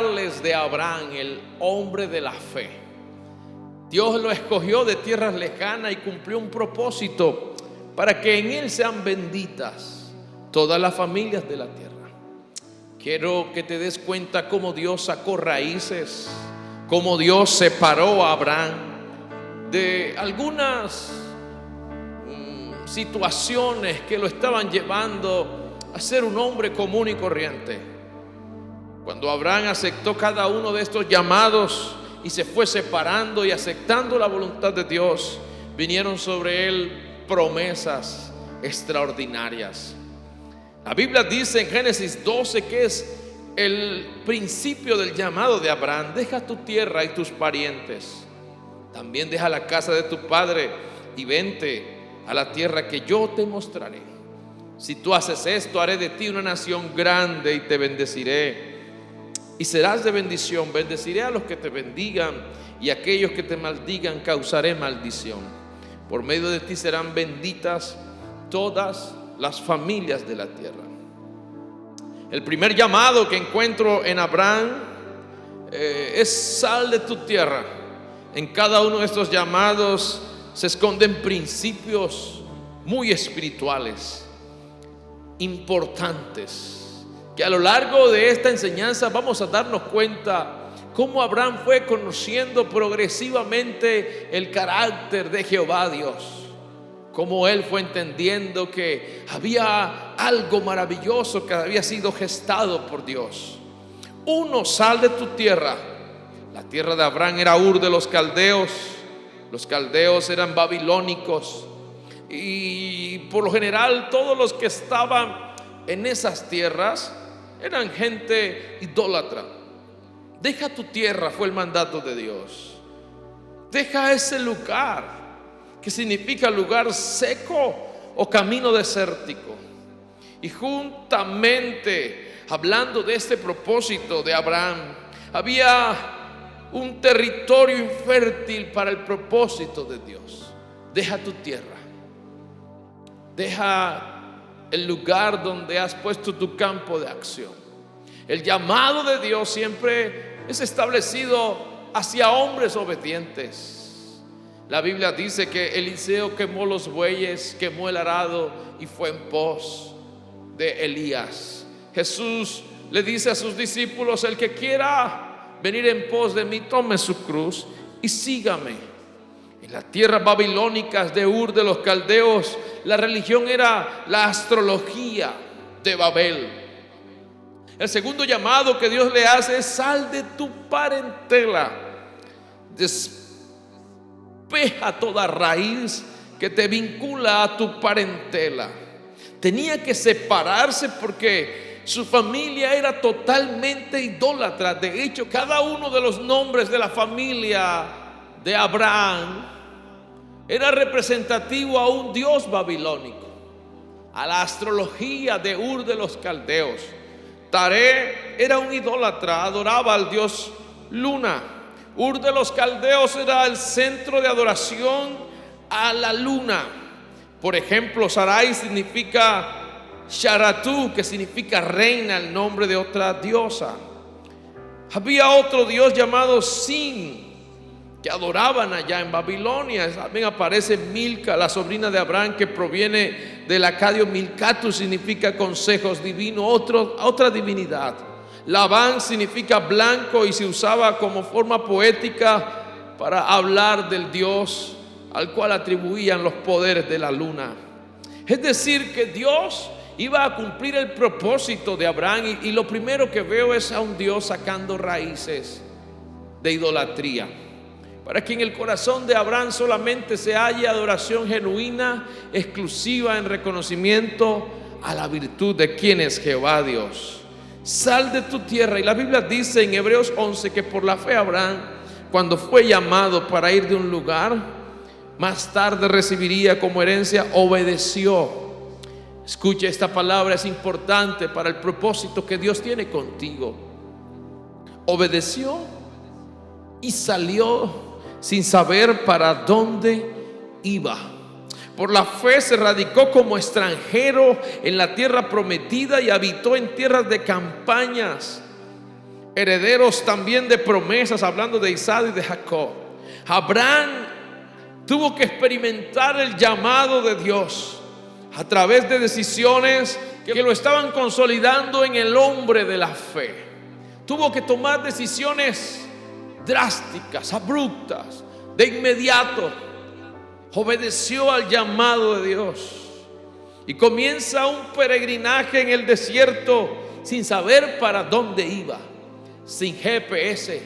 hablarles de Abraham, el hombre de la fe. Dios lo escogió de tierras lejanas y cumplió un propósito para que en él sean benditas todas las familias de la tierra. Quiero que te des cuenta cómo Dios sacó raíces, cómo Dios separó a Abraham de algunas situaciones que lo estaban llevando a ser un hombre común y corriente. Cuando Abraham aceptó cada uno de estos llamados y se fue separando y aceptando la voluntad de Dios, vinieron sobre él promesas extraordinarias. La Biblia dice en Génesis 12 que es el principio del llamado de Abraham: deja tu tierra y tus parientes, también deja la casa de tu padre y vente a la tierra que yo te mostraré. Si tú haces esto, haré de ti una nación grande y te bendeciré y serás de bendición. Bendeciré a los que te bendigan y a aquellos que te maldigan causaré maldición. Por medio de ti serán benditas todas las familias de la tierra. El primer llamado que encuentro en Abraham es: sal de tu tierra. En cada uno de estos llamados se esconden principios muy espirituales, importantes, que a lo largo de esta enseñanza vamos a darnos cuenta cómo Abraham fue conociendo progresivamente el carácter de Jehová Dios, cómo él fue entendiendo que había algo maravilloso que había sido gestado por Dios. Uno, sal de tu tierra. La tierra de Abraham era Ur de los caldeos. Los caldeos eran babilónicos, y por lo general todos los que estaban en esas tierras eran gente idólatra. Deja tu tierra, fue el mandato de Dios. Deja ese lugar, que significa lugar seco o camino desértico. Y juntamente, hablando de este propósito de Abraham, había un territorio infértil para el propósito de Dios. Deja tu tierra, deja el lugar donde has puesto tu campo de acción. El llamado de Dios siempre es establecido hacia hombres obedientes. La Biblia dice que Eliseo quemó los bueyes, quemó el arado y fue en pos de Elías. Jesús le dice a sus discípulos: el que quiera venir en pos de mí, tome su cruz y sígame. En las tierras babilónicas de Ur de los caldeos, la religión era la astrología de Babel. El segundo llamado que Dios le hace es: sal de tu parentela, despeja toda raíz que te vincula a tu parentela. Tenía que separarse porque su familia era totalmente idólatra. De hecho, cada uno de los nombres de la familia de Abraham era representativo a un dios babilónico, a la astrología de Ur de los caldeos. Taré era un idólatra, adoraba al dios Luna. Ur de los caldeos era el centro de adoración a la luna. Por ejemplo, Sarai significa Sharatú, que significa reina, el nombre de otra diosa. Había otro dios llamado Sin, que adoraban allá en Babilonia. También aparece Milca, la sobrina de Abraham, que proviene del acadio Milcatu, significa consejos divinos, otra divinidad. Labán significa blanco y se usaba como forma poética para hablar del dios al cual atribuían los poderes de la luna. Es decir, que Dios iba a cumplir el propósito de Abraham, y lo primero que veo es a un Dios sacando raíces de idolatría, para que en el corazón de Abraham solamente se haya adoración genuina, exclusiva, en reconocimiento a la virtud de quien es Jehová Dios. Sal de tu tierra. Y la Biblia dice en Hebreos 11 que por la fe Abraham, cuando fue llamado para ir de un lugar, más tarde recibiría como herencia, obedeció. Escucha, esta palabra es importante para el propósito que Dios tiene contigo. Obedeció y salió sin saber para dónde iba. Por la fe se radicó como extranjero en la tierra prometida y habitó en tierras de campañas. herederos también de promesas, hablando de Isaac y de Jacob. Abraham tuvo que experimentar el llamado de Dios a través de decisiones que lo estaban consolidando en el hombre de la fe. Tuvo que tomar decisiones drásticas, abruptas, de inmediato. Obedeció al llamado de Dios y comienza un peregrinaje en el desierto sin saber para dónde iba, sin GPS,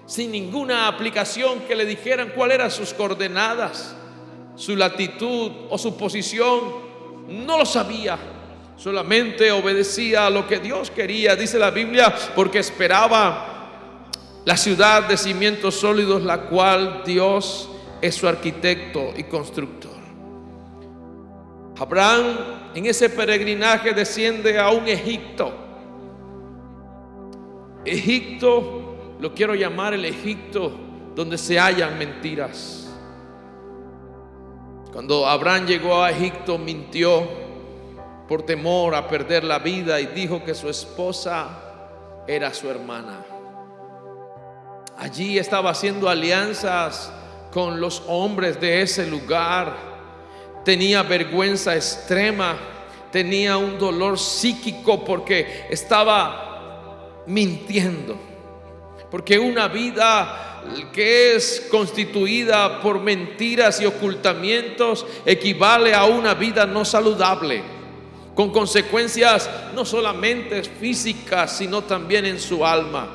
sin ninguna aplicación que le dijeran cuáles eran sus coordenadas, su latitud o su posición. No lo sabía, solamente obedecía a lo que Dios quería. Dice la Biblia, porque esperaba la ciudad de cimientos sólidos, la cual Dios es su arquitecto y constructor. Abraham en ese peregrinaje desciende a un Egipto. Egipto, lo quiero llamar el Egipto donde se hallan mentiras. Cuando Abraham llegó a Egipto, mintió por temor a perder la vida y dijo que su esposa era su hermana. Allí estaba haciendo alianzas con los hombres de ese lugar. Tenía vergüenza extrema, tenía un dolor psíquico porque estaba mintiendo. Porque una vida que es constituida por mentiras y ocultamientos equivale a una vida no saludable, con consecuencias no solamente físicas, sino también en su alma.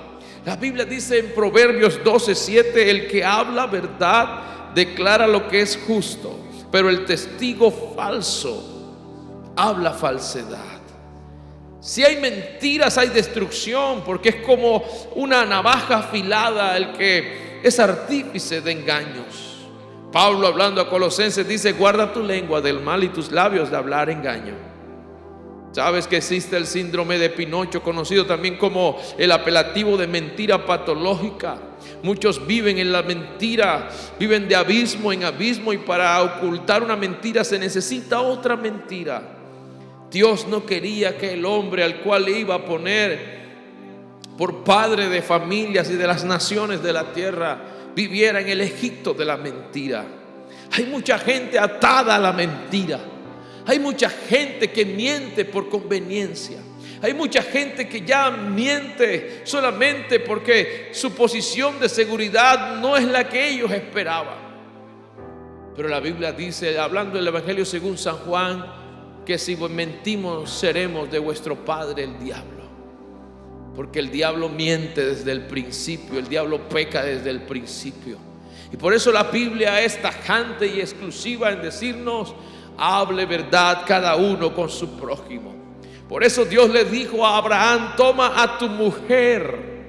La Biblia dice en Proverbios 12:7: el que habla verdad declara lo que es justo, pero el testigo falso habla falsedad. Si hay mentiras, hay destrucción, porque es como una navaja afilada el que es artífice de engaños. Pablo, hablando a Colosenses, dice: guarda tu lengua del mal y tus labios de hablar engaño. Sabes que existe el síndrome de Pinocho, conocido también como el apelativo de mentira patológica. Muchos viven en la mentira, viven de abismo en abismo, y para ocultar una mentira se necesita otra mentira. Dios no quería que el hombre al cual le iba a poner por padre de familias y de las naciones de la tierra viviera en el Egipto de la mentira. Hay mucha gente atada a la mentira. Hay mucha gente que miente por conveniencia. Hay mucha gente que ya miente solamente porque su posición de seguridad no es la que ellos esperaban. Pero la Biblia dice, hablando del Evangelio según San Juan, que si mentimos seremos de vuestro padre el diablo. Porque el diablo miente desde el principio, el diablo peca desde el principio. Y por eso la Biblia es tajante y exclusiva en decirnos: hable verdad cada uno con su prójimo. Por eso Dios le dijo a Abraham: toma a tu mujer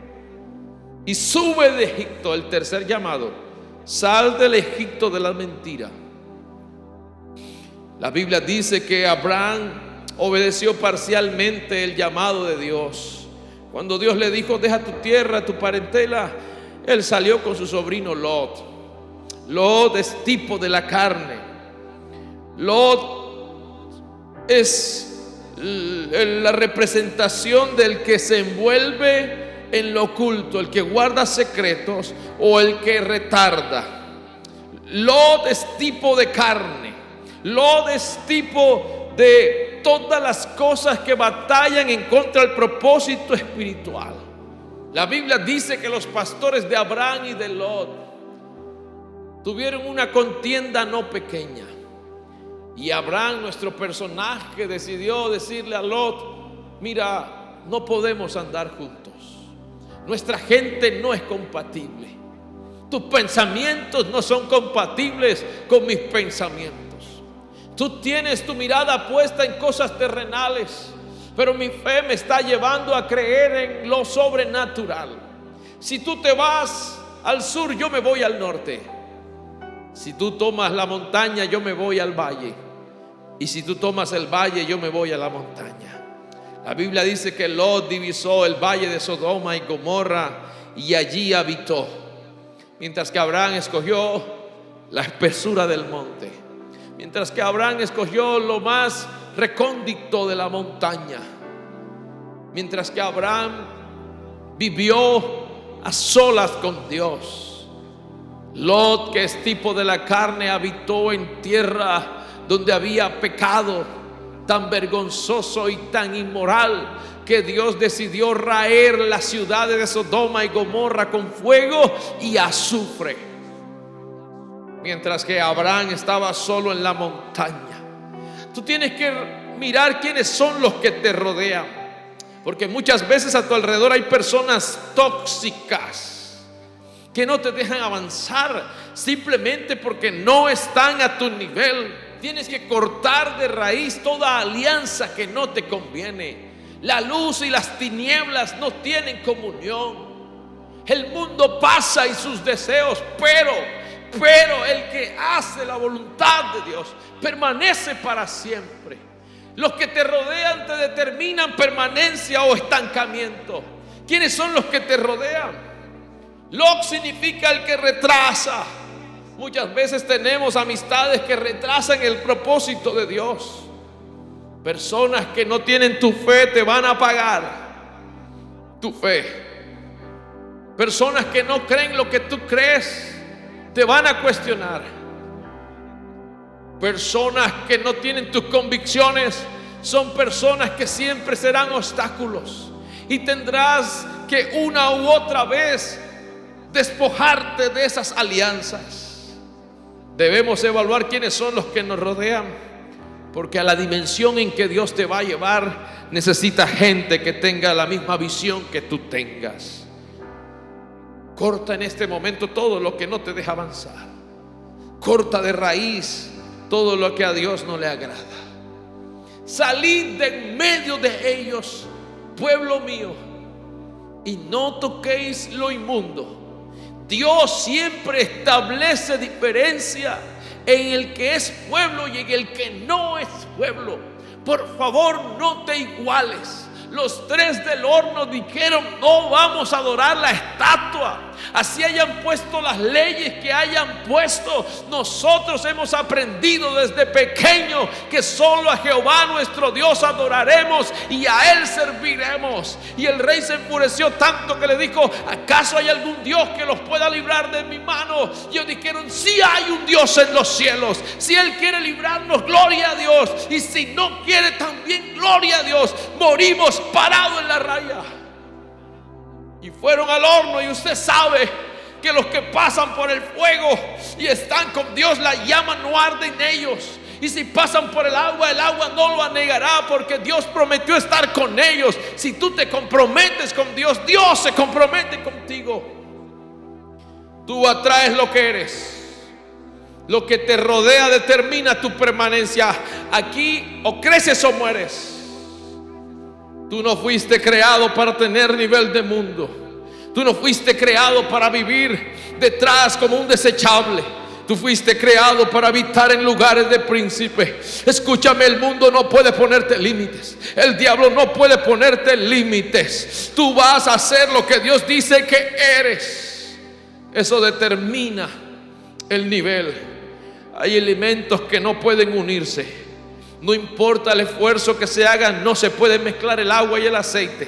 y sube de Egipto. El tercer llamado: sal del Egipto de la mentira. La Biblia dice que Abraham obedeció parcialmente el llamado de Dios. Cuando Dios le dijo: deja tu tierra, tu parentela, él salió con su sobrino Lot. Lot es tipo de la carne. Lot es la representación del que se envuelve en lo oculto, el que guarda secretos o el que retarda. Lot es tipo de carne. Lot es tipo de todas las cosas que batallan en contra del propósito espiritual. La Biblia dice que los pastores de Abraham y de Lot tuvieron una contienda no pequeña. Y Abraham, nuestro personaje, decidió decirle a Lot: mira, no podemos andar juntos. Nuestra gente no es compatible. Tus pensamientos no son compatibles con mis pensamientos. Tú tienes tu mirada puesta en cosas terrenales, pero mi fe me está llevando a creer en lo sobrenatural. Si tú te vas al sur, yo me voy al norte. Si tú tomas la montaña, yo me voy al valle. Y si tú tomas el valle, yo me voy a la montaña. La Biblia dice que Lot divisó el valle de Sodoma y Gomorra y allí habitó, mientras que Abraham escogió la espesura del monte. Mientras que Abraham escogió lo más recóndito de la montaña. Mientras que Abraham vivió a solas con Dios. Lot, que es tipo de la carne, habitó en tierra donde había pecado tan vergonzoso y tan inmoral que Dios decidió raer las ciudades de Sodoma y Gomorra con fuego y azufre, mientras que Abraham estaba solo en la montaña. Tú tienes que mirar quiénes son los que te rodean, porque muchas veces a tu alrededor hay personas tóxicas que no te dejan avanzar simplemente porque no están a tu nivel. Tienes que cortar de raíz toda alianza que no te conviene. La luz y las tinieblas no tienen comunión. El mundo pasa y sus deseos, pero el que hace la voluntad de Dios permanece para siempre. Los que te rodean te determinan permanencia o estancamiento. ¿Quiénes son los que te rodean? Lot significa el que retrasa. Muchas veces tenemos amistades que retrasan el propósito de Dios. Personas que no tienen tu fe te van a pagar tu fe. Personas que no creen lo que tú crees te van a cuestionar. Personas que no tienen tus convicciones son personas que siempre serán obstáculos, y tendrás que una u otra vez despojarte de esas alianzas. Debemos evaluar quiénes son los que nos rodean, porque a la dimensión en que Dios te va a llevar necesita gente que tenga la misma visión que tú tengas. Corta en este momento todo lo que no te deja avanzar. Corta de raíz todo lo que a Dios no le agrada. Salid de en medio de ellos, pueblo mío, y no toquéis lo inmundo. Dios siempre establece diferencia en el que es pueblo y en el que no es pueblo. Por favor, no te iguales. Los tres del horno dijeron: no vamos a adorar la estatua. Así hayan puesto las leyes que hayan puesto, nosotros hemos aprendido desde pequeño que solo a Jehová nuestro Dios adoraremos y a Él serviremos. Y el rey se enfureció tanto que le dijo: ¿acaso hay algún Dios que los pueda librar de mi mano? Y ellos dijeron: sí hay un Dios en los cielos. Si Él quiere librarnos, gloria a Dios. Y si no quiere, también gloria a Dios. Morimos parados en la raya. Y fueron al horno, y usted sabe que los que pasan por el fuego y están con Dios, la llama no arde en ellos. Y si pasan por el agua no lo anegará, porque Dios prometió estar con ellos. Si tú te comprometes con Dios, Dios se compromete contigo. Tú atraes lo que eres. Lo que te rodea determina tu permanencia aquí. O creces o mueres. Tú no fuiste creado para tener nivel de mundo. Tú no fuiste creado para vivir detrás como un desechable. Tú fuiste creado para habitar en lugares de príncipe. Escúchame, el mundo no puede ponerte límites. El diablo no puede ponerte límites. Tú vas a hacer lo que Dios dice que eres. Eso determina el nivel. Hay elementos que no pueden unirse. No importa el esfuerzo que se haga, no se puede mezclar el agua y el aceite.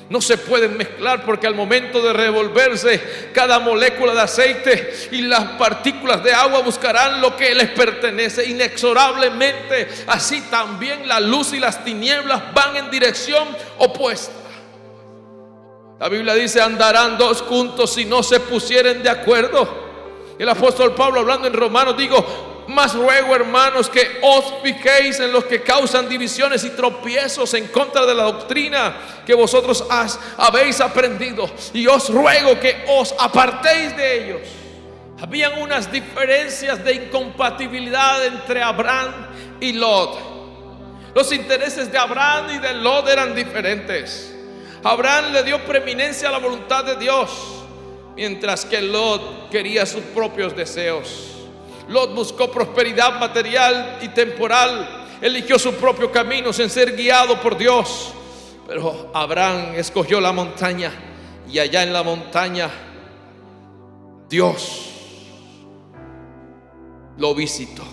No se pueden mezclar, porque al momento de revolverse, cada molécula de aceite y las partículas de agua buscarán lo que les pertenece inexorablemente. Así también la luz y las tinieblas van en dirección opuesta. La Biblia dice: andarán dos juntos si no se pusieren de acuerdo. El apóstol Pablo, hablando en Romanos, digo: más ruego, hermanos, que os fijéis en los que causan divisiones y tropiezos en contra de la doctrina que vosotros habéis aprendido, y os ruego que os apartéis de ellos. Habían unas diferencias de incompatibilidad entre Abraham y Lot. Los intereses de Abraham y de Lot eran diferentes. Abraham le dio preeminencia a la voluntad de Dios, mientras que Lot quería sus propios deseos. Lot buscó prosperidad material y temporal, eligió su propio camino sin ser guiado por Dios. Pero Abraham escogió la montaña, y allá en la montaña Dios lo visitó.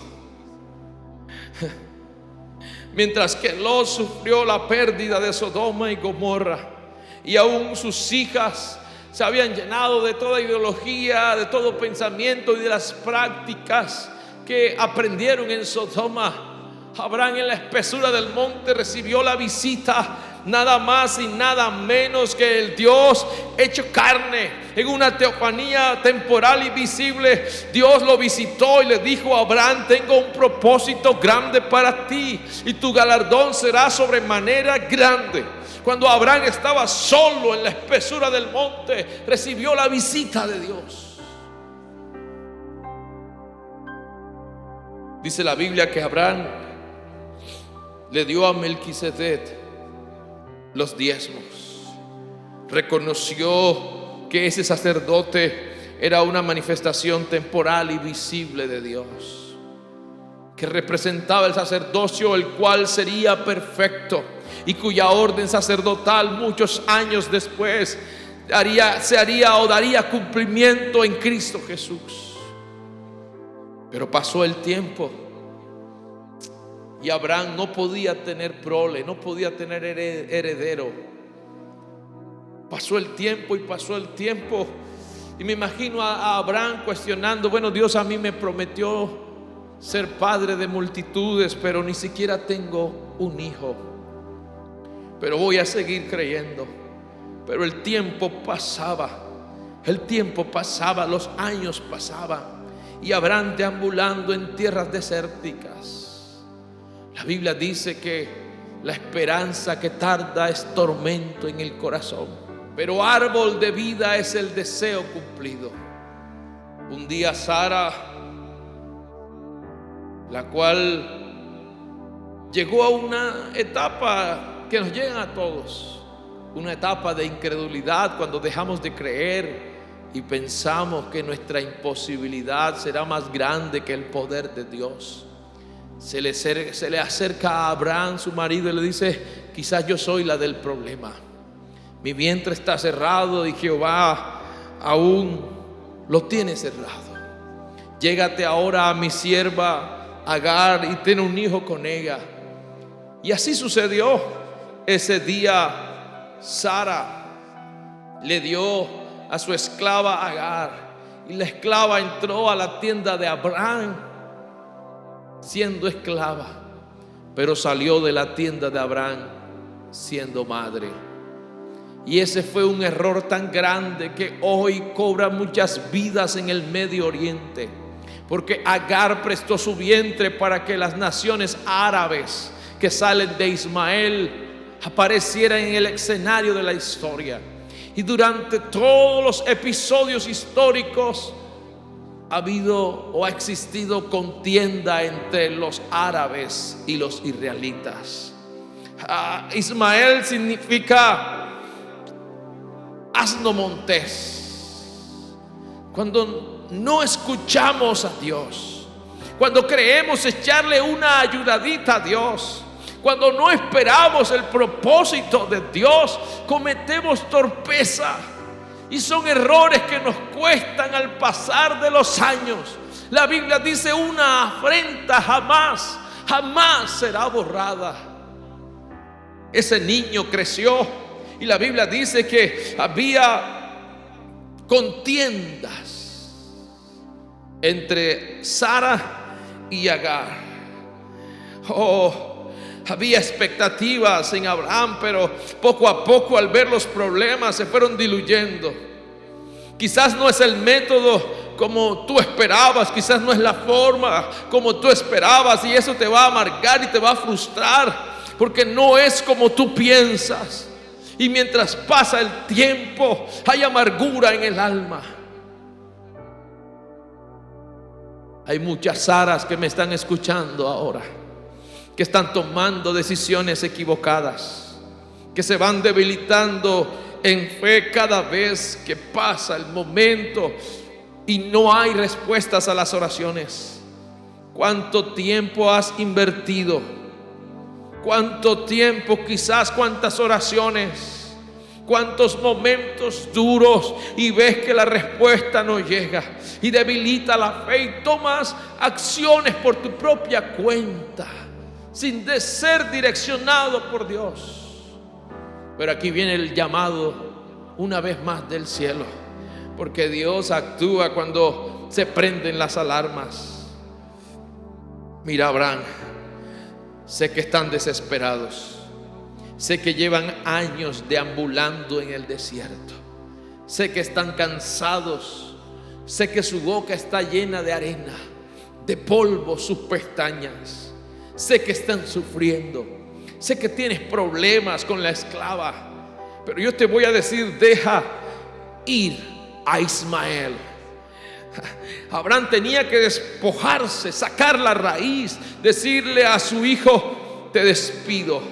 Mientras que Lot sufrió la pérdida de Sodoma y Gomorra, y aún sus hijas se habían llenado de toda ideología, de todo pensamiento y de las prácticas que aprendieron en Sodoma. Abraham, en la espesura del monte, recibió la visita nada más y nada menos que el Dios hecho carne. En una teofanía temporal y visible, Dios lo visitó y le dijo a Abraham: tengo un propósito grande para ti y tu galardón será sobremanera grande. Cuando Abraham estaba solo en la espesura del monte, recibió la visita de Dios. Dice la Biblia que Abraham le dio a Melquisedec los diezmos. Reconoció que ese sacerdote era una manifestación temporal y visible de Dios, que representaba el sacerdocio, el cual sería perfecto y cuya orden sacerdotal muchos años después daría cumplimiento en Cristo Jesús. Pero pasó el tiempo y Abraham no podía tener prole, no podía tener heredero. Pasó el tiempo y me imagino a Abraham cuestionando: bueno, Dios a mí me prometió ser padre de multitudes, pero ni siquiera tengo un hijo. Pero voy a seguir creyendo. Pero el tiempo pasaba, los años pasaban, y Abraham deambulando en tierras desérticas. La Biblia dice que la esperanza que tarda es tormento en el corazón, pero árbol de vida es el deseo cumplido. Un día Sara, la cual llegó a una etapa que nos llega a todos, una etapa de incredulidad, cuando dejamos de creer y pensamos que nuestra imposibilidad será más grande que el poder de Dios. Se le acerca a Abraham, su marido, y le dice: quizás yo soy la del problema. Mi vientre está cerrado y Jehová aún lo tiene cerrado. Llégate ahora a mi sierva Agar y ten un hijo con ella. Y así sucedió. Ese día Sara le dio a su esclava Agar, y la esclava entró a la tienda de Abraham siendo esclava, pero salió de la tienda de Abraham siendo madre. Y ese fue un error tan grande que hoy cobra muchas vidas en el Medio Oriente, porque Agar prestó su vientre para que las naciones árabes que salen de Ismael aparecieran en el escenario de la historia. Y durante todos los episodios históricos ha habido o ha existido contienda entre los árabes y los israelitas. Ismael significa asno montés. Cuando no escuchamos a Dios, cuando creemos echarle una ayudadita a Dios, cuando no esperamos el propósito de Dios, cometemos torpeza. Y son errores que nos cuestan al pasar de los años. La Biblia dice: una afrenta jamás será borrada. Ese niño creció y la Biblia dice que había contiendas entre Sara y Agar. Había expectativas en Abraham, pero poco a poco, al ver los problemas, se fueron diluyendo. Quizás no es el método como tú esperabas, quizás no es la forma como tú esperabas, y eso te va a amargar y te va a frustrar, porque no es como tú piensas. Y mientras pasa el tiempo, hay amargura en el alma. Hay muchas Saras que me están escuchando ahora, que están tomando decisiones equivocadas, que se van debilitando en fe cada vez que pasa el momento y no hay respuestas a las oraciones. ¿Cuánto tiempo has invertido? ¿Cuánto tiempo, quizás cuántas oraciones? ¿Cuántos momentos duros? Y ves que la respuesta no llega y debilita la fe y tomas acciones por tu propia cuenta, sin ser direccionado por Dios. Pero aquí viene el llamado una vez más del cielo, porque Dios actúa cuando se prenden las alarmas. Mira, Abraham, sé que están desesperados, sé que llevan años deambulando en el desierto, sé que están cansados, sé que su boca está llena de arena, de polvo sus pestañas, sé que están sufriendo, sé que tienes problemas con la esclava, pero yo te voy a decir: deja ir a Ismael. Abraham tenía que despojarse, sacar la raíz, decirle a su hijo: te despido.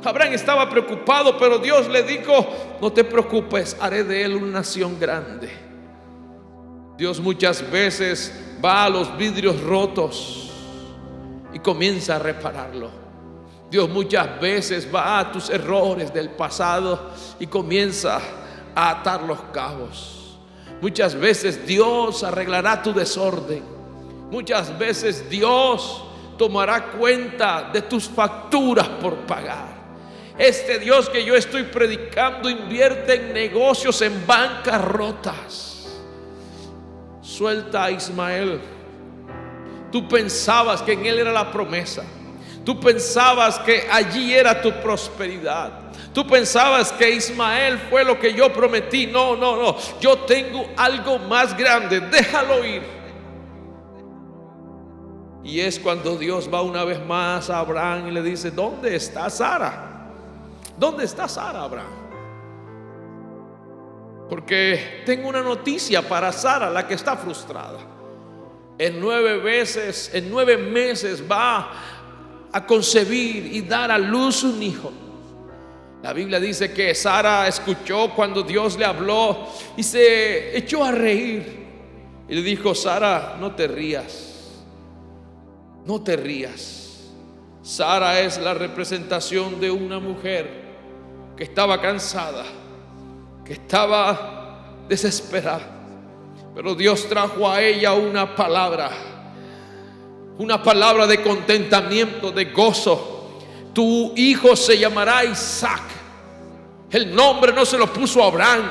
Abraham estaba preocupado, pero Dios le dijo: no te preocupes, haré de él una nación grande. Dios muchas veces va a los vidrios rotos y comienza a repararlo. Dios muchas veces va a tus errores del pasado y comienza a atar los cabos. Muchas veces Dios arreglará tu desorden. Muchas veces Dios tomará cuenta de tus facturas por pagar. Este Dios que yo estoy predicando invierte en negocios, en bancarrotas. Suelta a Ismael. Tú pensabas que en él era la promesa. Tú pensabas que allí era tu prosperidad. Tú pensabas que Ismael fue lo que yo prometí. No, no, no. Yo tengo algo más grande. Déjalo ir. Y es cuando Dios va una vez más a Abraham y le dice: ¿dónde está Sara? ¿Dónde está Sara, Abraham? Porque tengo una noticia para Sara, la que está frustrada. En 9 meses va a concebir y dar a luz un hijo. La Biblia dice que Sara escuchó cuando Dios le habló y se echó a reír. Y le dijo: Sara, no te rías, no te rías. Sara es la representación de una mujer que estaba cansada, que estaba desesperada, pero Dios trajo a ella una palabra de contentamiento, de gozo. Tu hijo se llamará Isaac. El nombre no se lo puso Abraham,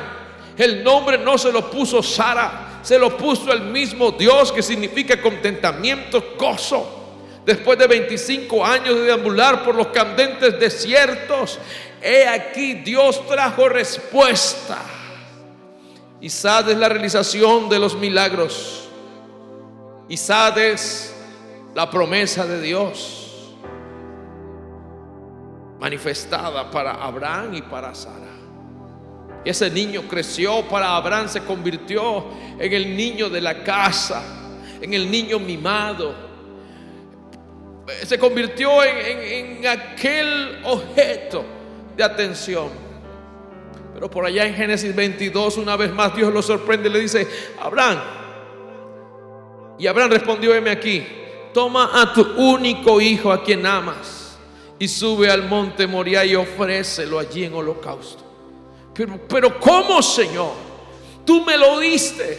el nombre no se lo puso Sara, se lo puso el mismo Dios, que significa contentamiento, gozo. Después de 25 años de deambular por los candentes desiertos, he aquí Dios trajo respuesta. Isaac es la realización de los milagros. Isaac es la promesa de Dios manifestada para Abraham y para Sara. Y ese niño creció. Para Abraham se convirtió en el niño de la casa, en el niño mimado. Se convirtió en aquel objeto de atención. Pero por allá en Génesis 22, una vez más Dios lo sorprende y le dice: Abraham. Y Abraham respondió: heme aquí, toma a tu único hijo a quien amas y sube al monte Moriah y ofrécelo allí en holocausto. Pero ¿cómo, Señor? Tú me lo diste,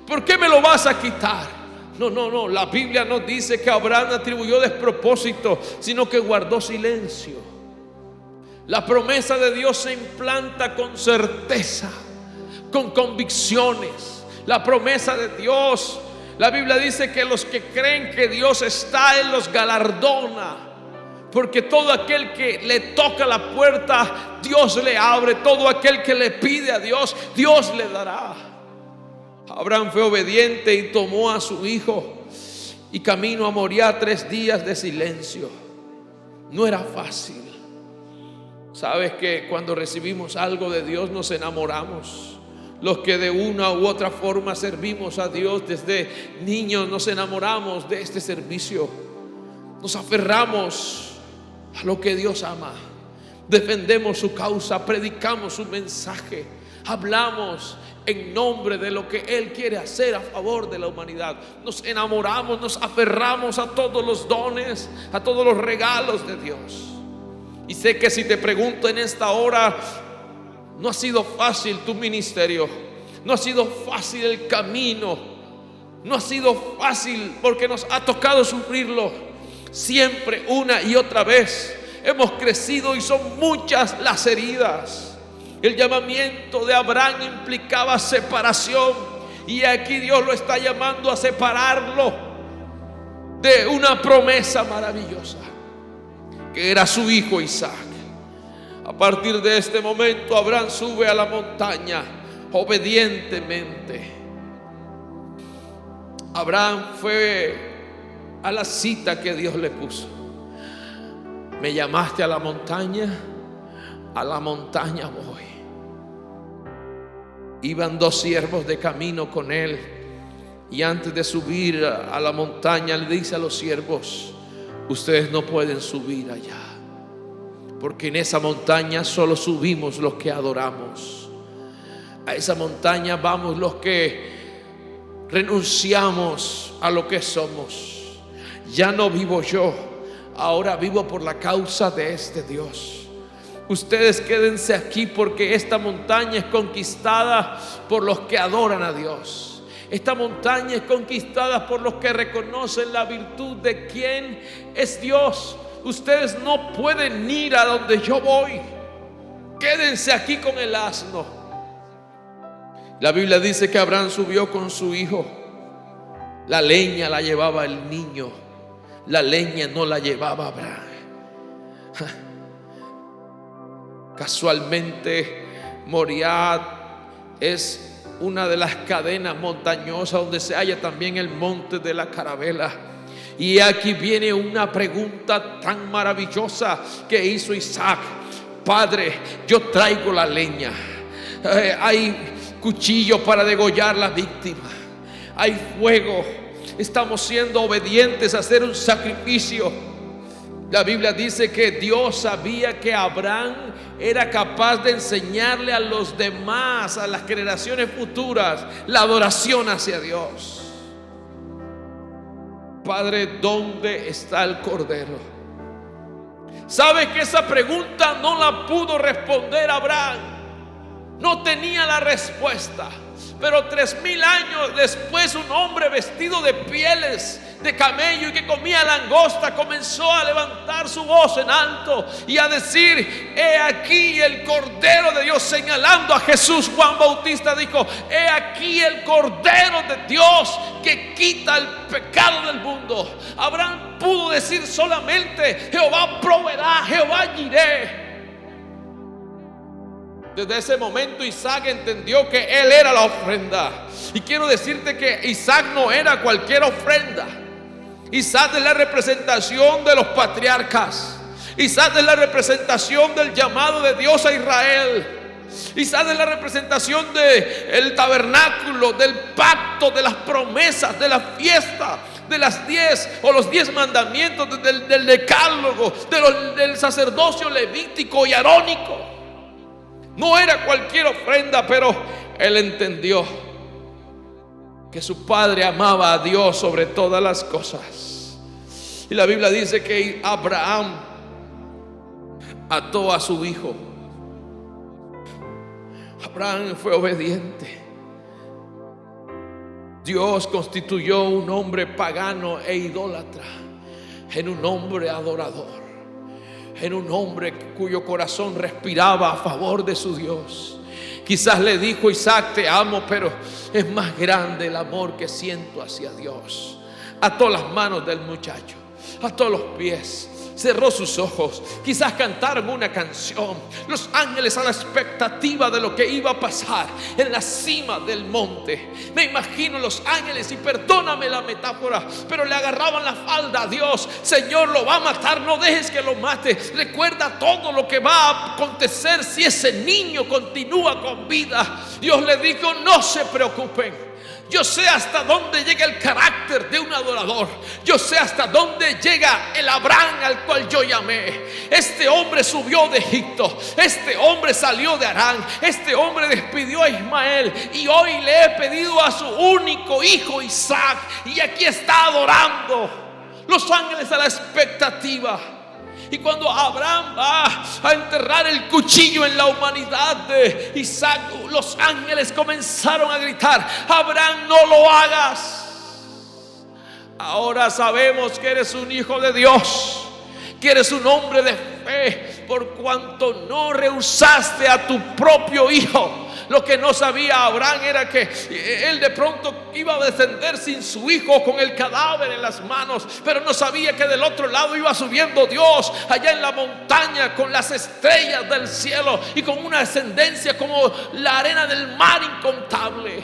¿por qué me lo vas a quitar? No, la Biblia no dice que Abraham atribuyó despropósito, sino que guardó silencio. La promesa de Dios se implanta con certeza, con convicciones. La promesa de Dios, la Biblia dice que los que creen que Dios está, Él los galardona. Porque todo aquel que le toca la puerta, Dios le abre. Todo aquel que le pide a Dios, Dios le dará. Abraham fue obediente y tomó a su hijo y camino a Moriah 3 días de silencio. No era fácil. Sabes que cuando recibimos algo de Dios nos enamoramos. Los que de una u otra forma servimos a Dios desde niños nos enamoramos de este servicio. Nos aferramos a lo que Dios ama. Defendemos su causa, predicamos su mensaje, hablamos en nombre de lo que Él quiere hacer a favor de la humanidad. Nos enamoramos, nos aferramos a todos los dones, a todos los regalos de Dios. Y sé que si te pregunto en esta hora, no ha sido fácil tu ministerio, no ha sido fácil el camino, no ha sido fácil porque nos ha tocado sufrirlo siempre, una y otra vez. hemos crecido y son muchas las heridas. El llamamiento de Abraham implicaba separación, y aquí Dios lo está llamando a separarlo de una promesa maravillosa que era su hijo Isaac. A partir de este momento, Abraham sube a la montaña obedientemente. Abraham fue a la cita que Dios le puso. Me llamaste a la montaña voy. Iban dos siervos de camino con él, y antes de subir a la montaña le dice a los siervos: ustedes no pueden subir allá, porque en esa montaña solo subimos los que adoramos. A esa montaña vamos los que renunciamos a lo que somos. Ya no vivo yo, ahora vivo por la causa de este Dios. Ustedes quédense aquí, porque esta montaña es conquistada por los que adoran a Dios. Esta montaña es conquistada por los que reconocen la virtud de quién es Dios. Ustedes no pueden ir a donde yo voy. Quédense aquí con el asno. La Biblia dice que Abraham subió con su hijo. La leña la llevaba el niño, la leña no la llevaba Abraham. Casualmente, Moriah es una de las cadenas montañosas donde se halla también el monte de la Carabela. Y aquí viene una pregunta tan maravillosa que hizo Isaac: Padre, yo traigo la leña, hay cuchillo para degollar la víctima, hay fuego, estamos siendo obedientes a hacer un sacrificio. La Biblia dice que Dios sabía que Abraham era capaz de enseñarle a los demás, a las generaciones futuras, la adoración hacia Dios. Padre, ¿dónde está el cordero? ¿Sabes que esa pregunta no la pudo responder Abraham? No tenía la respuesta. Pero 3000 años después, un hombre vestido de pieles de camello y que comía langosta comenzó a levantar su voz en alto y a decir: he aquí el Cordero de Dios, señalando a Jesús. Juan Bautista dijo: he aquí el Cordero de Dios que quita el pecado del mundo. Abraham pudo decir solamente: Jehová proveerá, Jehová Jireh. Desde ese momento Isaac entendió que él era la ofrenda. Y quiero decirte que Isaac no era cualquier ofrenda. Isaac es la representación de los patriarcas. Isaac es la representación del llamado de Dios a Israel. Isaac es la representación del tabernáculo, del pacto, de las promesas, de la fiesta, de las 10 o los 10 mandamientos, del decálogo, del sacerdocio levítico y arónico. No era cualquier ofrenda, pero él entendió que su padre amaba a Dios sobre todas las cosas. Y la Biblia dice que Abraham ató a su hijo. Abraham fue obediente. Dios constituyó un hombre pagano e idólatra en un hombre adorador, en un hombre cuyo corazón respiraba a favor de su Dios. Quizás le dijo: Isaac, te amo, pero es más grande el amor que siento hacia Dios. Ató las manos del muchacho, ató los pies, cerró sus ojos. Quizás cantaron una canción, los ángeles a la expectativa de lo que iba a pasar en la cima del monte. Me imagino los ángeles, y perdóname la metáfora, pero le agarraban la falda a Dios. Señor, lo va a matar, no dejes que lo mate. Recuerda todo lo que va a acontecer si ese niño continúa con vida. Dios le dijo: no se preocupen. Yo sé hasta dónde llega el carácter de un adorador. Yo sé hasta dónde llega el Abraham al cual yo llamé. Este hombre subió de Egipto. Este hombre salió de Harán. Este hombre despidió a Ismael. Y hoy le he pedido a su único hijo Isaac. Y aquí está adorando. Los ángeles a la expectativa. Y cuando Abraham va a enterrar el cuchillo en la humanidad de Isaac, los ángeles comenzaron a gritar: Abraham, no lo hagas. Ahora sabemos que eres un hijo de Dios, que eres un hombre de fe, por cuanto no rehusaste a tu propio hijo. Lo que no sabía Abraham era que él de pronto iba a descender sin su hijo, con el cadáver en las manos, pero no sabía que del otro lado iba subiendo Dios allá en la montaña con las estrellas del cielo y con una ascendencia como la arena del mar incontable.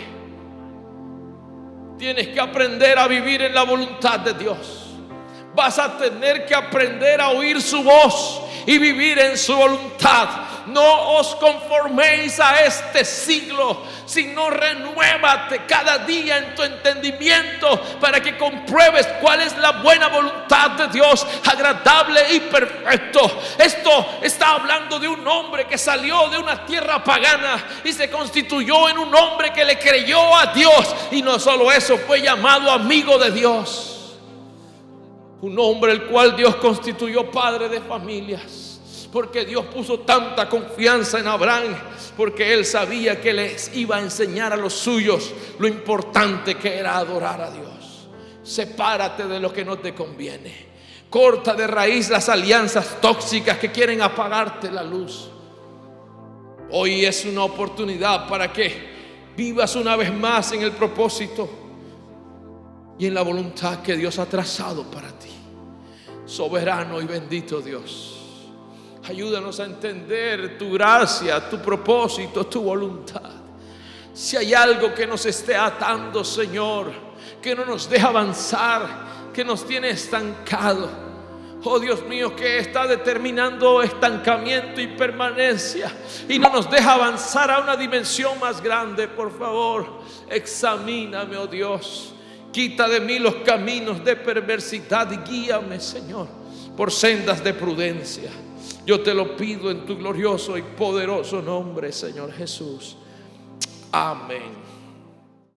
Tienes que aprender a vivir en la voluntad de Dios. Vas a tener que aprender a oír su voz y vivir en su voluntad. No os conforméis a este siglo, sino renuévate cada día en tu entendimiento para que compruebes cuál es la buena voluntad de Dios, agradable y perfecto. Esto está hablando de un hombre que salió de una tierra pagana y se constituyó en un hombre que le creyó a Dios, y no solo eso, fue llamado amigo de Dios. Un hombre el cual Dios constituyó padre de familias, porque Dios puso tanta confianza en Abraham, porque él sabía que les iba a enseñar a los suyos lo importante que era adorar a Dios. Sepárate de lo que no te conviene. Corta de raíz las alianzas tóxicas que quieren apagarte la luz. Hoy es una oportunidad para que vivas una vez más en el propósito y en la voluntad que Dios ha trazado para ti. Soberano y bendito Dios, ayúdanos a entender tu gracia, tu propósito, tu voluntad. Si hay algo que nos esté atando, Señor, que no nos deja avanzar, que nos tiene estancados, oh Dios mío, que está determinando estancamiento y permanencia y no nos deja avanzar a una dimensión más grande, por favor, examíname, oh Dios. Quita de mí los caminos de perversidad y guíame, Señor, por sendas de prudencia. Yo te lo pido en tu glorioso y poderoso nombre, Señor Jesús. Amén.